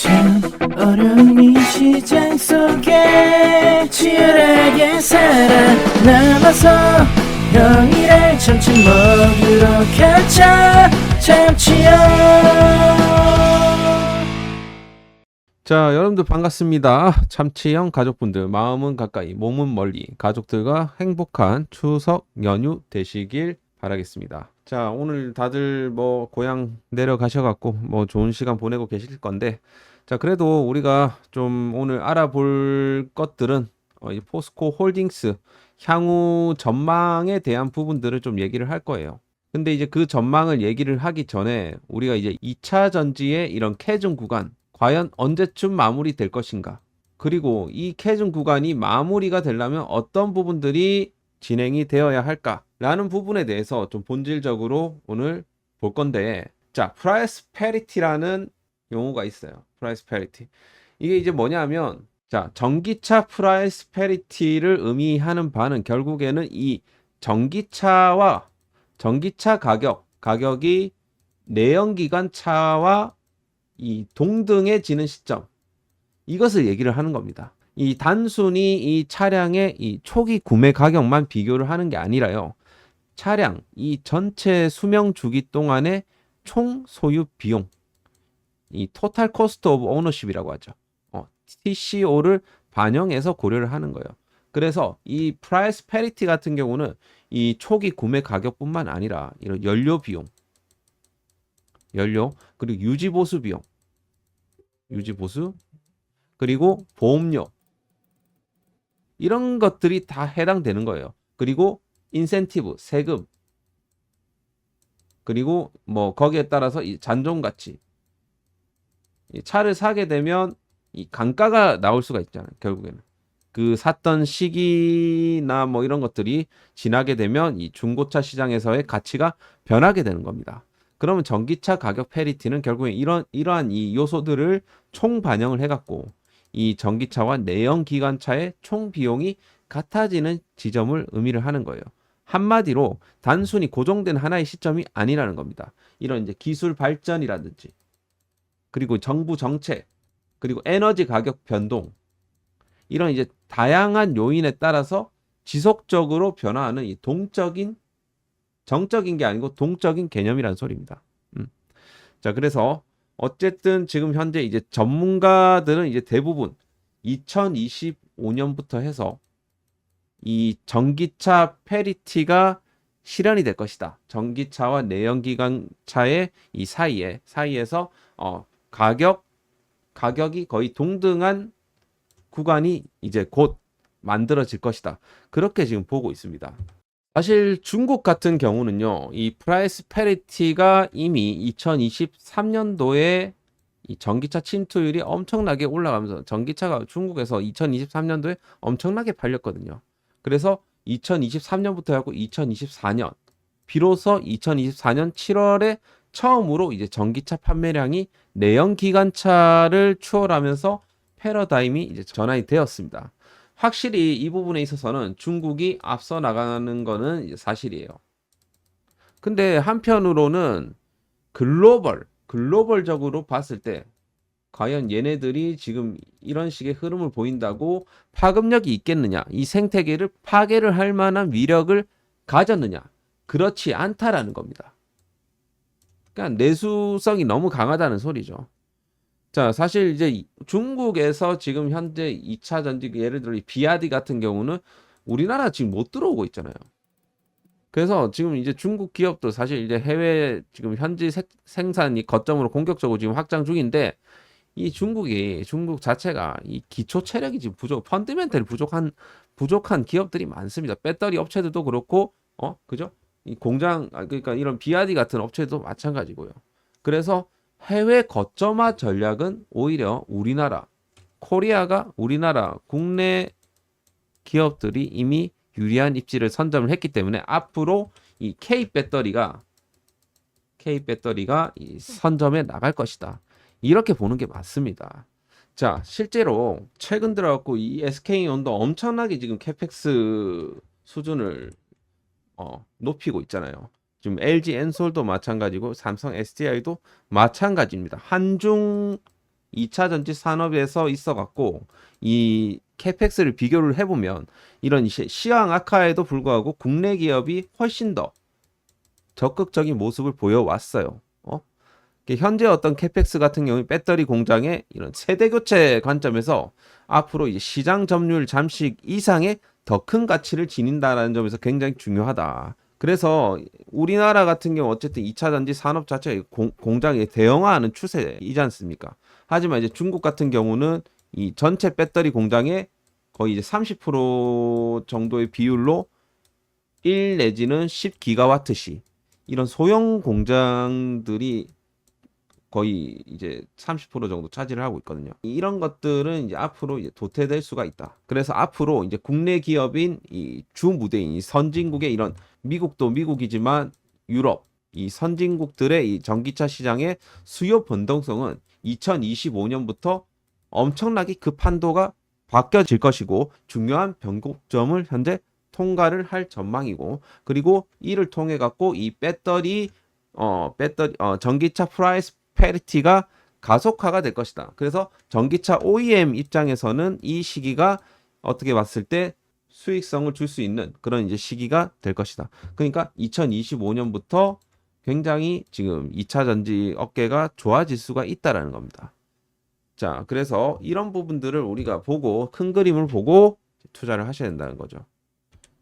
참 어려운 이 시장 속에 치열하게 살아남아서 평일에 점심 먹으러 가자 참치형. 자, 여러분들 반갑습니다. 참치형 가족분들, 마음은 가까이, 몸은 멀리, 가족들과 행복한 추석 연휴 되시길 바라겠습니다. 자, 오늘 다들 뭐 고향 내려가셔갖고 뭐 좋은 시간 보내고 계실 건데, 자, 그래도 우리가 좀 오늘 알아볼 것들은 이 포스코 홀딩스 향후 전망에 대한 부분들을 좀 얘기를 할 거예요. 근데 이제 그 전망을 얘기를 하기 전에 우리가 이제 2차 전지의 이런 캐중 구간, 과연 언제쯤 마무리될 것인가? 그리고 이 캐중 구간이 마무리가 되려면 어떤 부분들이 진행이 되어야 할까라는 부분에 대해서 좀 본질적으로 오늘 볼 건데, 자, 프라이스 패리티라는 용어가 있어요. 프라이스 패리티. 이게 이제 뭐냐면, 자, 전기차 프라이스 패리티를 의미하는 바는 결국에는 이 전기차 가격이 내연기관 차와 이 동등해지는 시점, 이것을 얘기를 하는 겁니다. 이 단순히 이 차량의 이 초기 구매 가격만 비교를 하는 게 아니라요, 차량 이 전체 수명 주기 동안의 총 소유 비용, 이 토탈 코스트 오브 오너십이라고 하죠. TCO를 반영해서 고려를 하는 거예요. 그래서 이 프라이스 패리티 같은 경우는 이 초기 구매 가격뿐만 아니라 이런 연료 비용, 그리고 유지보수 비용, 그리고 보험료, 이런 것들이 다 해당되는 거예요. 그리고 인센티브, 세금, 그리고 뭐 거기에 따라서 이 잔존 가치, 이 차를 사게 되면 이 감가가 나올 수가 있잖아요. 결국에는 그 샀던 시기나 뭐 이런 것들이 지나게 되면 이 중고차 시장에서의 가치가 변하게 되는 겁니다. 그러면 전기차 가격 패리티는 결국에 이러한 이 요소들을 총 반영을 해갖고 이 전기차와 내연기관차의 총 비용이 같아지는 지점을 의미를 하는 거예요. 한마디로 단순히 고정된 하나의 시점이 아니라는 겁니다. 이런 이제 기술 발전이라든지, 그리고 정부 정책, 그리고 에너지 가격 변동, 이런 이제 다양한 요인에 따라서 지속적으로 변화하는 이 정적인 게 아니고 동적인 개념이라는 소리입니다. 자, 그래서 어쨌든 지금 현재 이제 전문가들은 이제 대부분 2025년부터 해서 이 전기차 패리티가 실현이 될 것이다. 전기차와 내연기관차의 이 사이에서 가격이 거의 동등한 구간이 이제 곧 만들어질 것이다. 그렇게 지금 보고 있습니다. 사실 중국 같은 경우는요, 이 프라이스 패리티가 이미 2023년도에 이 전기차 침투율이 엄청나게 올라가면서 전기차가 중국에서 2023년도에 엄청나게 팔렸거든요. 그래서 2023년부터 하고 2024년, 비로소 2024년 7월에 처음으로 이제 전기차 판매량이 내연기관차를 추월하면서 패러다임이 이제 전환이 되었습니다. 확실히 이 부분에 있어서는 중국이 앞서 나가는 거는 사실이에요. 근데 한편으로는 글로벌적으로 봤을 때 과연 얘네들이 지금 이런 식의 흐름을 보인다고 파급력이 있겠느냐, 이 생태계를 파괴를 할 만한 위력을 가졌느냐, 그렇지 않다라는 겁니다. 그러니까 내수성이 너무 강하다는 소리죠. 자, 사실 이제 중국에서 지금 현재 2차 전지, 예를 들어 비아디 같은 경우는 우리나라 지금 못 들어오고 있잖아요. 그래서 지금 이제 중국 기업도 사실 이제 해외 지금 현지 생산이 거점으로 공격적으로 지금 확장 중인데, 이 중국 자체가 이 기초 체력이 지금 펀더멘털이 부족한 기업들이 많습니다. 배터리 업체들도 그렇고, 그죠? 이 공장, 그러니까 이런 비아디 같은 업체도 마찬가지고요. 그래서 해외 거점화 전략은 오히려 우리나라 국내 기업들이 이미 유리한 입지를 선점을 했기 때문에 앞으로 이 K 배터리가 이 선점에 나갈 것이다. 이렇게 보는 게 맞습니다. 자, 실제로 최근 들어갖고 이 SK온도 엄청나게 지금 캐펙스 수준을 높이고 있잖아요. 지금 LG 엔솔도 마찬가지고 삼성 SDI도 마찬가지입니다. 한중 2차 전지 산업에서 있어갖고 이 캐펙스를 비교를 해보면 이런 시황 악화에도 불구하고 국내 기업이 훨씬 더 적극적인 모습을 보여왔어요. 현재 어떤 캐펙스 같은 경우 배터리 공장의 이런 세대 교체 관점에서 앞으로 이제 시장 점유율 잠식 이상의 더 큰 가치를 지닌다라는 점에서 굉장히 중요하다. 그래서 우리나라 같은 경우 어쨌든 2차 전지 산업 자체가 공장에 대형화하는 추세이지 않습니까? 하지만 이제 중국 같은 경우는 이 전체 배터리 공장의 거의 이제 30% 정도의 비율로 1 내지는 10기가와트시 이런 소형 공장들이 거의 이제 30% 정도 차지를 하고 있거든요. 이런 것들은 이제 앞으로 이제 도태될 수가 있다. 그래서 앞으로 이제 국내 기업인 이 주 무대인 이 선진국의 이런 미국도 미국이지만 유럽 이 선진국들의 이 전기차 시장의 수요 변동성은 2025년부터 엄청나게 그 판도가 바뀌어질 것이고 중요한 변곡점을 현재 통과를 할 전망이고 그리고 이를 통해 갖고 이 전기차 프라이스 페리티가 가속화가 될 것이다. 그래서 전기차 OEM 입장에서는 이 시기가 어떻게 봤을 때 수익성을 줄 수 있는 그런 이제 시기가 될 것이다. 그러니까 2025년부터 굉장히 지금 2차 전지 업계가 좋아질 수가 있다라는 겁니다. 자, 그래서 이런 부분들을 우리가 보고 큰 그림을 보고 투자를 하셔야 된다는 거죠.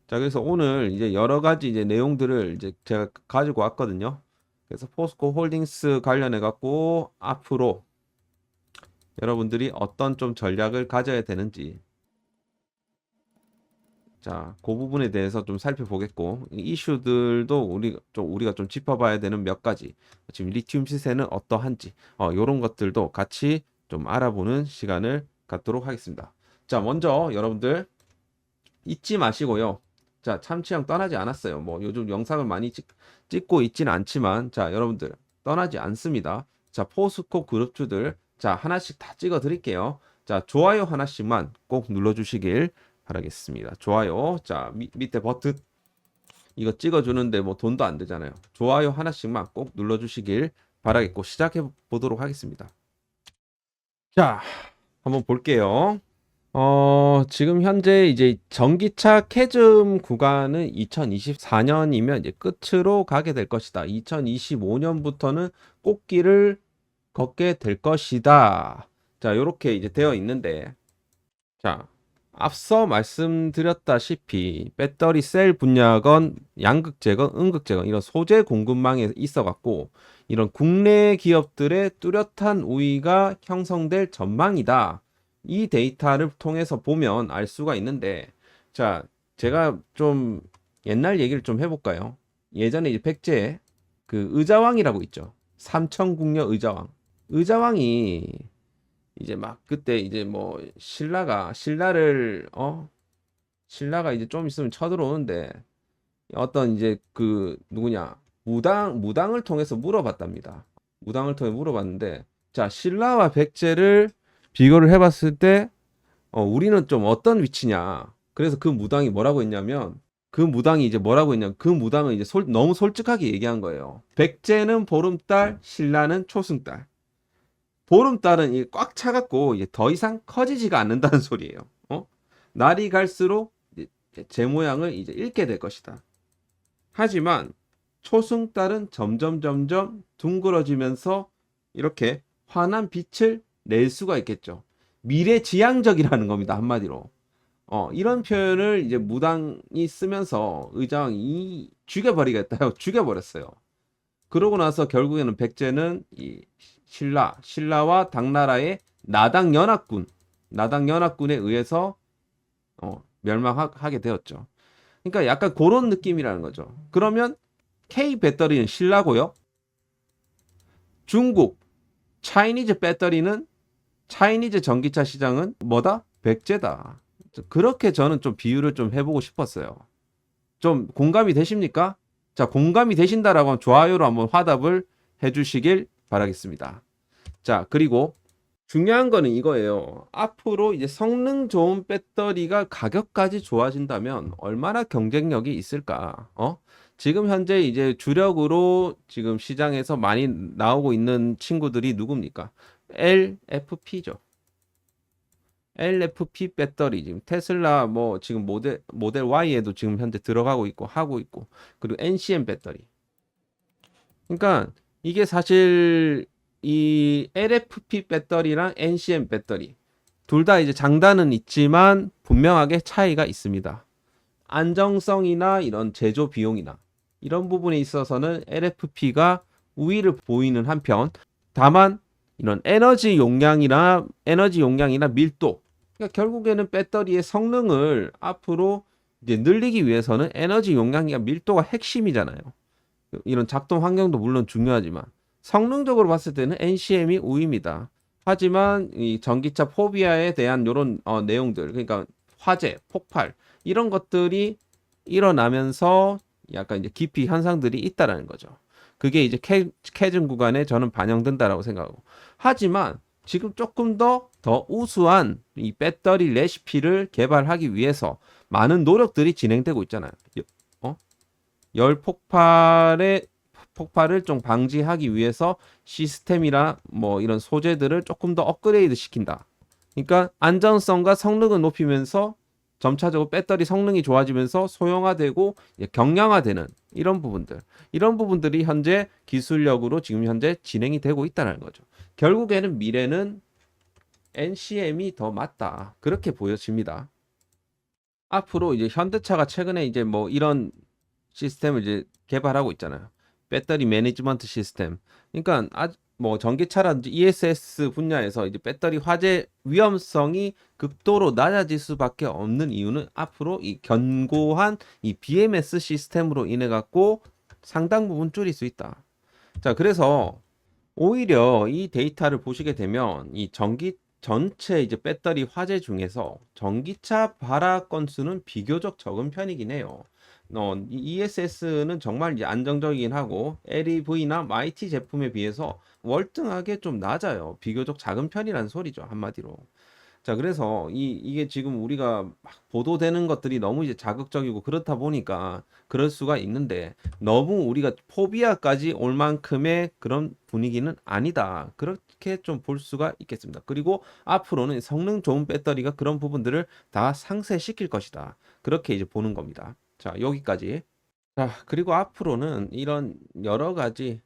자, 그래서 오늘 이제 여러 가지 이제 내용들을 이제 제가 가지고 왔거든요. 그래서 포스코 홀딩스 관련해 갖고 앞으로 여러분들이 어떤 좀 전략을 가져야 되는지 자, 그 부분에 대해서 좀 살펴보겠고 이슈들도 우리가 좀 짚어봐야 되는 몇 가지 지금 리튬 시세는 어떠한지 이런 것들도 같이 좀 알아보는 시간을 갖도록 하겠습니다. 자, 먼저 여러분들 잊지 마시고요. 자, 참치형 떠나지 않았어요. 뭐 요즘 영상을 많이 찍고 있지는 않지만 자, 여러분들 떠나지 않습니다. 자, 포스코 그룹주들 자, 하나씩 다 찍어 드릴게요. 자, 좋아요 하나씩만 꼭 눌러 주시길 바라겠습니다. 좋아요. 자, 밑에 버튼 이거 찍어 주는데 뭐 돈도 안 되잖아요. 좋아요 하나씩만 꼭 눌러 주시길 바라겠고 시작해 보도록 하겠습니다. 자, 한번 볼게요. 지금 현재 이제 전기차 캐즘 구간은 2024년이면 이제 끝으로 가게 될 것이다. 2025년부터는 꽃길을 걷게 될 것이다. 자, 요렇게 이제 되어 있는데, 자, 앞서 말씀드렸다시피 배터리 셀 분야건 양극재건 음극재건 이런 소재 공급망에 있어 갖고 이런 국내 기업들의 뚜렷한 우위가 형성될 전망이다. 이 데이터를 통해서 보면 알 수가 있는데 자, 제가 좀 옛날 얘기를 좀 해볼까요? 예전에 이제 백제 그 의자왕이라고 있죠. 삼천궁녀 의자왕. 의자왕이 이제 막 그때 이제 뭐 신라가 이제 좀 있으면 쳐들어오는데 어떤 이제 그 누구냐 무당을 통해서 물어봤답니다. 무당을 통해 물어봤는데 자, 신라와 백제를 비교를 해봤을 때 우리는 좀 어떤 위치냐. 그래서 그 무당이 뭐라고 했냐면 그 무당은 이제 너무 솔직하게 얘기한 거예요. 백제는 보름달, 신라는 초승달. 보름달은 꽉 차갖고 이제 더 이상 커지지가 않는다는 소리예요. 날이 갈수록 이제 제 모양을 이제 잃게 될 것이다. 하지만 초승달은 점점 둥그러지면서 이렇게 환한 빛을 낼 수가 있겠죠. 미래지향적이라는 겁니다. 한마디로. 이런 표현을 이제 무당이 쓰면서 의장이 죽여버리겠다고 죽여버렸어요. 그러고 나서 결국에는 백제는 이 신라와 당나라의 나당연합군에 의해서 멸망하게 되었죠. 그러니까 약간 그런 느낌이라는 거죠. 그러면 K 배터리는 신라고요. 중국 차이니즈 배터리는 차이니즈 전기차 시장은 뭐다? 백제다. 그렇게 저는 좀 비유를 좀 해보고 싶었어요. 좀 공감이 되십니까? 자, 공감이 되신다라고 하면 좋아요로 한번 화답을 해주시길 바라겠습니다. 자, 그리고 중요한 거는 이거예요. 앞으로 이제 성능 좋은 배터리가 가격까지 좋아진다면 얼마나 경쟁력이 있을까? 지금 현재 이제 주력으로 지금 시장에서 많이 나오고 있는 친구들이 누굽니까? LFP죠. LFP 배터리 지금 테슬라 뭐 지금 모델 Y에도 지금 현재 들어가고 있고 하고 있고, 그리고 NCM 배터리. 그러니까 이게 사실 이 LFP 배터리랑 NCM 배터리 둘 다 이제 장단은 있지만 분명하게 차이가 있습니다. 안정성이나 이런 제조 비용이나 이런 부분에 있어서는 LFP가 우위를 보이는 한편, 다만 이런 에너지 용량이나 밀도, 그러니까 결국에는 배터리의 성능을 앞으로 이제 늘리기 위해서는 에너지 용량이나 밀도가 핵심이잖아요. 이런 작동 환경도 물론 중요하지만 성능적으로 봤을 때는 NCM이 우위입니다. 하지만 이 전기차 포비아에 대한 이런 내용들, 그러니까 화재, 폭발 이런 것들이 일어나면서 약간 이제 기피 현상들이 있다라는 거죠. 그게 이제 캐즘 구간에 저는 반영된다라고 생각하고, 하지만 지금 조금 더 우수한 이 배터리 레시피를 개발하기 위해서 많은 노력들이 진행되고 있잖아요. 열 폭발을 좀 방지하기 위해서 시스템이나 뭐 이런 소재들을 조금 더 업그레이드 시킨다. 그러니까 안전성과 성능을 높이면서 점차적으로 배터리 성능이 좋아지면서 소형화되고 경량화되는 이런 부분들이 현재 기술력으로 지금 현재 진행이 되고 있다는 거죠. 결국에는 미래는 NCM이 더 맞다, 그렇게 보여집니다. 앞으로 이제 현대차가 최근에 이제 뭐 이런 시스템을 이제 개발하고 있잖아요. 배터리 매니지먼트 시스템. 그러니까 뭐 전기차라든지 ESS 분야에서 이제 배터리 화재 위험성이 극도로 낮아질 수밖에 없는 이유는 앞으로 이 견고한 이 BMS 시스템으로 인해 갖고 상당 부분 줄일 수 있다. 자, 그래서 오히려 이 데이터를 보시게 되면 이 전체 이제 배터리 화재 중에서 전기차 발화 건수는 비교적 적은 편이긴 해요. 이 ESS는 정말 이제 안정적이긴 하고 LEV나 YT 제품에 비해서 월등하게 좀 낮아요. 비교적 작은 편이라는 소리죠, 한마디로. 자, 그래서 이게 지금 우리가 막 보도되는 것들이 너무 이제 자극적이고 그렇다 보니까 그럴 수가 있는데, 너무 우리가 포비아까지 올 만큼의 그런 분위기는 아니다, 그렇게 좀 볼 수가 있겠습니다. 그리고 앞으로는 성능 좋은 배터리가 그런 부분들을 다 상쇄시킬 것이다, 그렇게 이제 보는 겁니다. 자, 여기까지. 자, 그리고 앞으로는 이런 여러 가지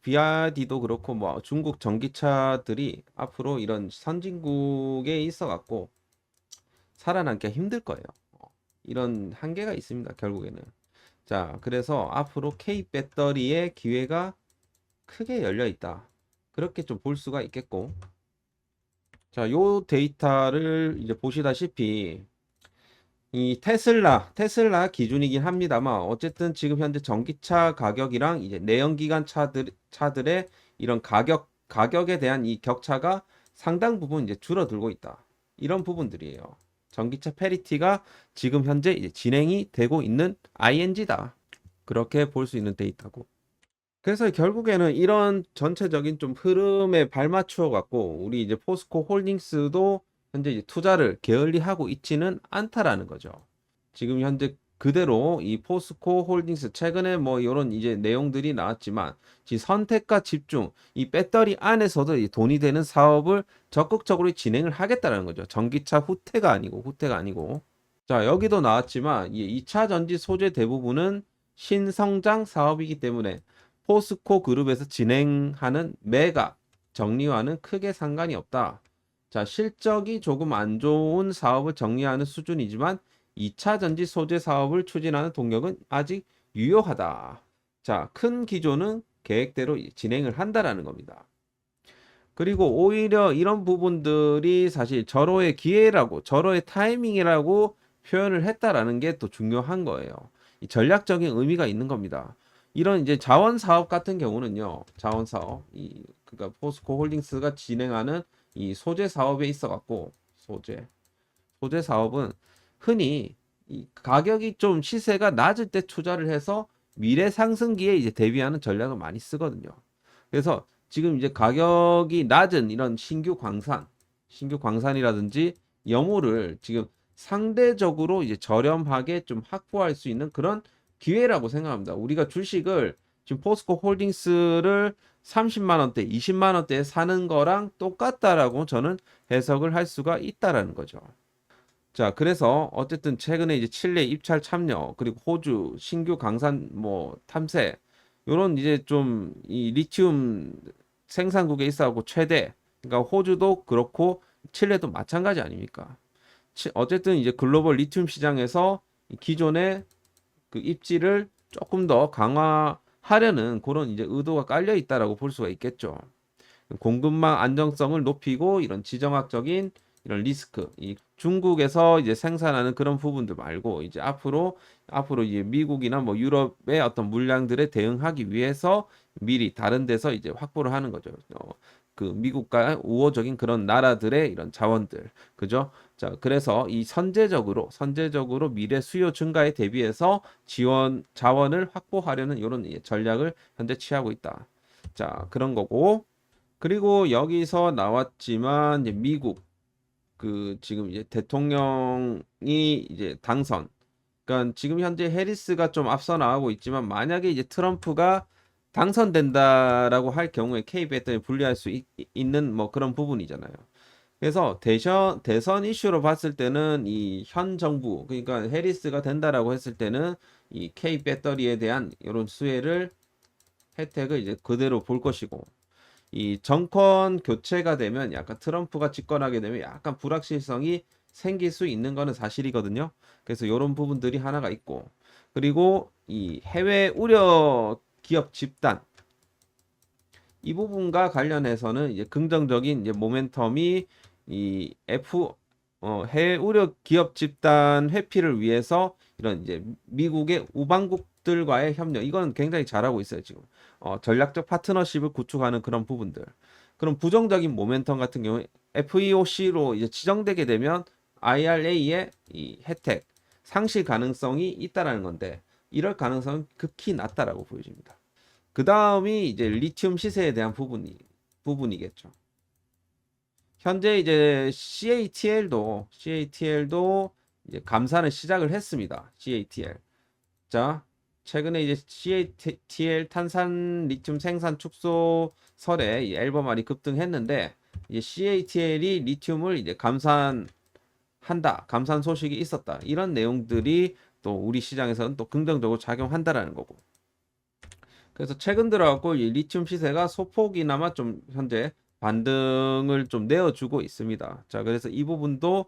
BRD도 그렇고 뭐 중국 전기차들이 앞으로 이런 선진국에 있어 갖고 살아남기가 힘들 거예요. 이런 한계가 있습니다, 결국에는. 자, 그래서 앞으로 K 배터리의 기회가 크게 열려 있다, 그렇게 좀 볼 수가 있겠고. 자, 요 데이터를 이제 보시다시피 이 테슬라 기준이긴 합니다만, 어쨌든 지금 현재 전기차 가격이랑 이제 내연기관 차들의 이런 가격에 대한 이 격차가 상당 부분 이제 줄어들고 있다, 이런 부분들이에요. 전기차 페리티가 지금 현재 이제 진행이 되고 있는 ING다, 그렇게 볼 수 있는 데이터고. 그래서 결국에는 이런 전체적인 좀 흐름에 발맞추어 갖고 우리 이제 포스코 홀딩스도 현재 이제 투자를 게을리하고 있지는 않다라는 거죠. 지금 현재 그대로 이 포스코 홀딩스 최근에 뭐 이런 이제 내용들이 나왔지만 선택과 집중, 이 배터리 안에서도 이 돈이 되는 사업을 적극적으로 진행을 하겠다라는 거죠. 전기차 후퇴가 아니고. 자, 여기도 나왔지만 이 2차 전지 소재 대부분은 신성장 사업이기 때문에 포스코 그룹에서 진행하는 매각 정리와는 크게 상관이 없다. 자, 실적이 조금 안 좋은 사업을 정리하는 수준이지만 2차 전지 소재 사업을 추진하는 동력은 아직 유효하다. 자, 큰 기조는 계획대로 진행을 한다라는 겁니다. 그리고 오히려 이런 부분들이 사실 절호의 기회라고, 절호의 타이밍이라고 표현을 했다라는 게 또 중요한 거예요. 이 전략적인 의미가 있는 겁니다. 이런 이제 자원 사업 같은 경우는요, 자원 사업, 그러니까 포스코 홀딩스가 진행하는 이 소재 사업에 있어 갖고 소재 사업은 흔히 이 가격이 좀 시세가 낮을 때 투자를 해서 미래 상승기에 이제 대비하는 전략을 많이 쓰거든요. 그래서 지금 이제 가격이 낮은 이런 신규 광산이라든지 염호를 지금 상대적으로 이제 저렴하게 좀 확보할 수 있는 그런 기회라고 생각합니다. 우리가 주식을 지금 포스코 홀딩스를 30만 원대, 20만 원대에 사는 거랑 똑같다라고 저는 해석을 할 수가 있다라는 거죠. 자, 그래서 어쨌든 최근에 이제 칠레 입찰 참여, 그리고 호주 신규 강산 뭐 탐색, 요런 이제 좀 이 리튬 생산국에 있어하고 최대, 그러니까 호주도 그렇고 칠레도 마찬가지 아닙니까? 어쨌든 이제 글로벌 리튬 시장에서 이 기존의 그 입지를 조금 더 강화하려는 그런 이제 의도가 깔려 있다라고 볼 수가 있겠죠. 공급망 안정성을 높이고 이런 지정학적인 이런 리스크, 이 중국에서 이제 생산하는 그런 부분들 말고 이제 앞으로 이제 미국이나 뭐 유럽의 어떤 물량들에 대응하기 위해서 미리 다른 데서 이제 확보를 하는 거죠. 그 미국과 우호적인 그런 나라들의 이런 자원들, 그죠? 자, 그래서 이 선제적으로 미래 수요 증가에 대비해서 자원을 확보하려는 이런 전략을 현재 취하고 있다. 자, 그런 거고. 그리고 여기서 나왔지만 이제 미국 그 지금 이제 대통령이 이제 당선. 그러니까 지금 현재 해리스가 좀 앞서 나가고 있지만 만약에 이제 트럼프가 당선된다라고 할 경우에 K배터리 분리할 수 있는 뭐 그런 부분이잖아요. 그래서 대선 이슈로 봤을 때는 이 현 정부, 그러니까 해리스가 된다라고 했을 때는 이 K 배터리에 대한 이런 수혜를 혜택을 이제 그대로 볼 것이고, 이 정권 교체가 되면 약간 트럼프가 집권하게 되면 약간 불확실성이 생길 수 있는 거는 사실이거든요. 그래서 이런 부분들이 하나가 있고, 그리고 이 해외 우려 기업 집단 이 부분과 관련해서는 이제 긍정적인 이제 모멘텀이 이 해외 우려 기업 집단 회피를 위해서 이런 이제 미국의 우방국들과의 협력 이건 굉장히 잘하고 있어요 지금. 전략적 파트너십을 구축하는 그런 부분들. 그럼 부정적인 모멘텀 같은 경우에 FEOC로 이제 지정되게 되면 IRA의 이 혜택 상실 가능성이 있다라는 건데 이럴 가능성은 극히 낮다라고 보여집니다. 그 다음이 이제 리튬 시세에 대한 부분이겠죠. 현재 이제 CATL도 이제 감산을 시작을 했습니다. CATL. 자, 최근에 이제 CATL 탄산 리튬 생산 축소설에 이 앨범알이 급등했는데 이제 CATL이 리튬을 이제 감산 소식이 있었다. 이런 내용들이 또 우리 시장에서는 또 긍정적으로 작용한다라는 거고. 그래서 최근 들어갖고 이 리튬 시세가 소폭이나마 좀 현재 반등을 좀 내어주고 있습니다. 자, 그래서 이 부분도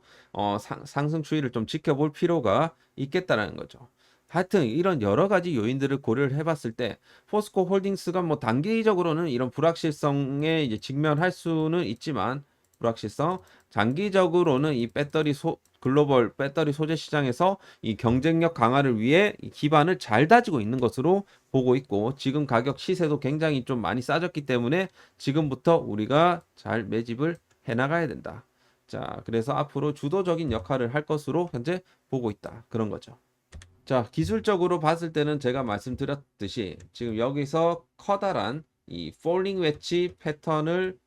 상승 추이를 좀 지켜볼 필요가 있겠다라는 거죠. 하여튼 이런 여러 가지 요인들을 고려를 해봤을 때 포스코 홀딩스가 뭐 단기적으로는 이런 불확실성에 이제 직면할 수는 있지만 불확실성 장기적으로는 이 글로벌 배터리 소재 시장에서 이 경쟁력 강화를 위해 이 기반을 잘 다지고 있는 것으로 보고 있고 지금 가격 시세도 굉장히 좀 많이 싸졌기 때문에 지금부터 우리가 잘 매집을 해나가야 된다. 자, 그래서 앞으로 주도적인 역할을 할 것으로 현재 보고 있다. 그런 거죠. 자, 기술적으로 봤을 때는 제가 말씀드렸듯이 지금 여기서 커다란 이 폴링 웨지 패턴을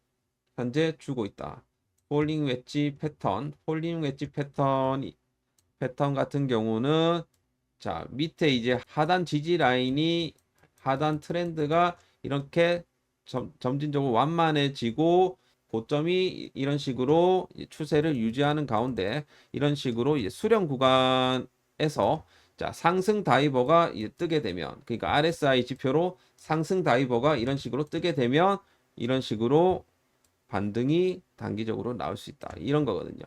현재 주고 있다. 폴링 웨지 패턴 같은 경우는 자, 밑에 이제 하단 지지 라인이 하단 트렌드가 이렇게 점진적으로 완만해지고 고점이 이런 식으로 추세를 유지하는 가운데 이런 식으로 이제 수렴 구간에서 자, 상승 다이버가 이제 뜨게 되면 그러니까 RSI 지표로 상승 다이버가 이런 식으로 뜨게 되면 이런 식으로 반등이 단기적으로 나올 수 있다. 이런 거거든요.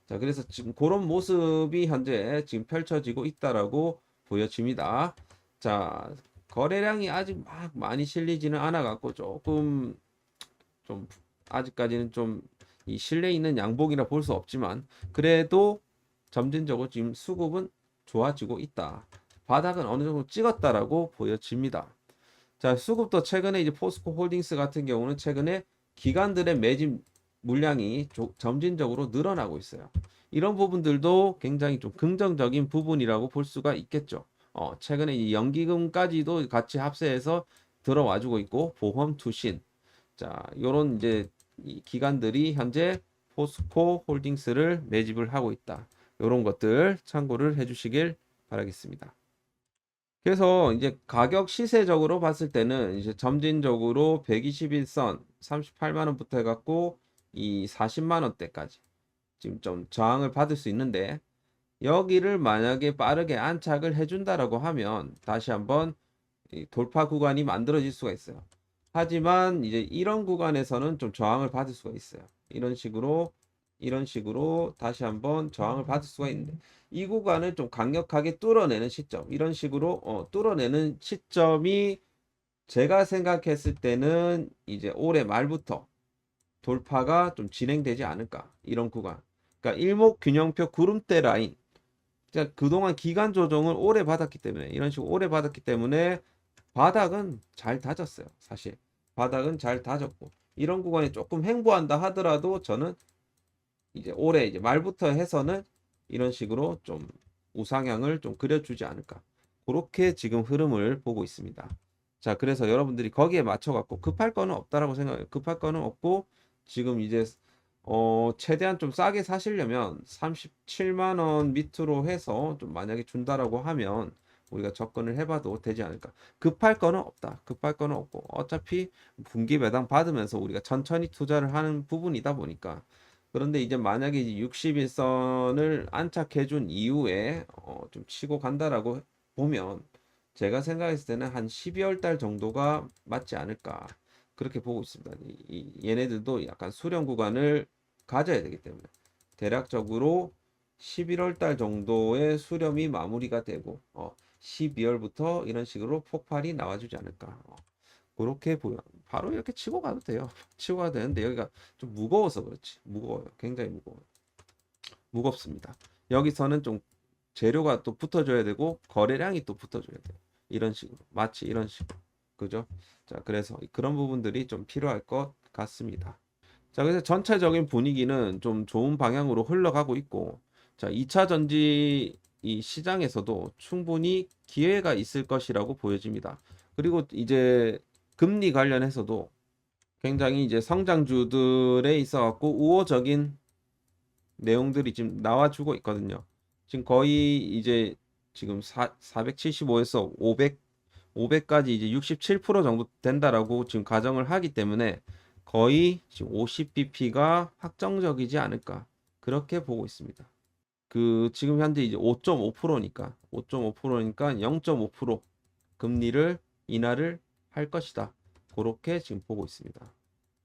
자, 그래서 지금 그런 모습이 현재 지금 펼쳐지고 있다라고 보여집니다. 자, 거래량이 아직 막 많이 실리지는 않아 갖고 조금 좀 아직까지는 좀 이 실내 있는 양봉이라 볼 수 없지만 그래도 점진적으로 지금 수급은 좋아지고 있다. 바닥은 어느 정도 찍었다라고 보여집니다. 자, 수급도 최근에 이제 포스코 홀딩스 같은 경우는 최근에 기관들의 매집 물량이 점진적으로 늘어나고 있어요. 이런 부분들도 굉장히 좀 긍정적인 부분이라고 볼 수가 있겠죠. 최근에 이 연기금까지도 같이 합세해서 들어와주고 있고 보험 투신, 자, 요런 이제 이 기관들이 현재 포스코 홀딩스를 매집을 하고 있다. 요런 것들 참고를 해주시길 바라겠습니다. 그래서 이제 가격 시세적으로 봤을 때는 이제 점진적으로 121선 38만 원부터 해갖고 이 40만 원대까지 지금 좀 저항을 받을 수 있는데, 여기를 만약에 빠르게 안착을 해준다라고 하면 다시 한번 이 돌파 구간이 만들어질 수가 있어요. 하지만 이제 이런 구간에서는 좀 저항을 받을 수가 있어요. 이런 식으로 다시 한번 저항을 받을 수가 있는데, 이 구간을 좀 강력하게 뚫어내는 시점, 이런 식으로 뚫어내는 시점이 제가 생각했을 때는 이제 올해 말부터 돌파가 좀 진행되지 않을까, 이런 구간. 그러니까 일목균형표 구름대 라인. 그러니까 그동안 기간 조정을 오래 받았기 때문에, 이런 식으로 오래 받았기 때문에 바닥은 잘 다졌어요. 사실 바닥은 잘 다졌고, 이런 구간이 조금 횡보한다 하더라도 저는 이제 올해 이제 말부터 해서는 이런 식으로 좀 우상향을 좀 그려주지 않을까, 그렇게 지금 흐름을 보고 있습니다. 자, 그래서 여러분들이 거기에 맞춰 갖고 급할 거는 없다라고 생각해요. 급할 거는 없고, 지금 이제 최대한 좀 싸게 사시려면 37만 원 밑으로 해서 좀 만약에 준다라고 하면 우리가 접근을 해봐도 되지 않을까. 급할 거는 없다. 급할 거는 없고, 어차피 분기 배당 받으면서 우리가 천천히 투자를 하는 부분이다 보니까. 그런데 이제 만약에 61선을 안착해 준 이후에 좀 치고 간다라고 보면, 제가 생각했을 때는 한 12월 달 정도가 맞지 않을까, 그렇게 보고 있습니다. 얘네들도 약간 수렴 구간을 가져야 되기 때문에 대략적으로 11월 달 정도의 수렴이 마무리가 되고 12월부터 이런 식으로 폭발이 나와주지 않을까, 그렇게 보여. 바로 이렇게 치고 가도 돼요. 치고 가도 되는데 여기가 좀 무거워서 그렇지. 무거워요. 굉장히 무거워요. 무겁습니다. 여기서는 좀 재료가 또 붙어줘야 되고 거래량이 또 붙어줘야 돼요. 이런 식으로, 마치 이런 식으로, 그죠? 자, 그래서 그런 부분들이 좀 필요할 것 같습니다. 자, 그래서 전체적인 분위기는 좀 좋은 방향으로 흘러가고 있고, 자, 2차 전지 이 시장에서도 충분히 기회가 있을 것이라고 보여집니다. 그리고 이제 금리 관련해서도 굉장히 이제 성장주들에 있어 갖고 우호적인 내용들이 지금 나와주고 있거든요. 지금 거의 이제 지금 475에서 500까지 이제 67% 정도 된다라고 지금 가정을 하기 때문에 거의 지금 50bp가 확정적이지 않을까, 그렇게 보고 있습니다. 그 지금 현재 이제 5.5%니까 0.5% 금리를 인하를 할 것이다, 그렇게 지금 보고 있습니다.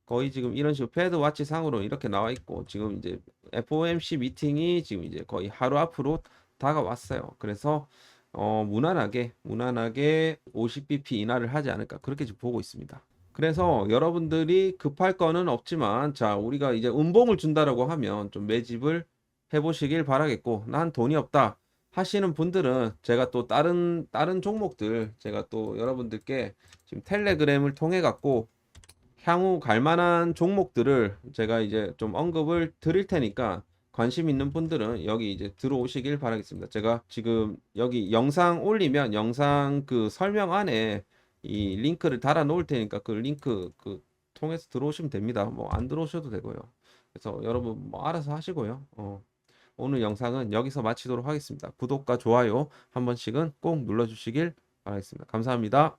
거의 지금 이런 식으로 패드 와치 상으로 이렇게 나와 있고, 지금 이제 FOMC 미팅이 지금 이제 거의 하루 앞으로 다가왔어요. 그래서 무난하게 50bp 인하를 하지 않을까, 그렇게 지금 보고 있습니다. 그래서 여러분들이 급할 거는 없지만, 자, 우리가 이제 음봉을 준다라고 하면 좀 매집을 해보시길 바라겠고, 난 돈이 없다 하시는 분들은 제가 또 다른 종목들 제가 또 여러분들께 지금 텔레그램을 통해 갖고 향후 갈 만한 종목들을 제가 이제 좀 언급을 드릴 테니까, 관심 있는 분들은 여기 이제 들어오시길 바라겠습니다. 제가 지금 여기 영상 올리면 영상 그 설명 안에 이 링크를 달아 놓을 테니까 그 링크 그 통해서 들어오시면 됩니다. 뭐 안 들어오셔도 되고요. 그래서 여러분 뭐 알아서 하시고요. 오늘 영상은 여기서 마치도록 하겠습니다. 구독과 좋아요 한 번씩은 꼭 눌러주시길 바라겠습니다. 감사합니다.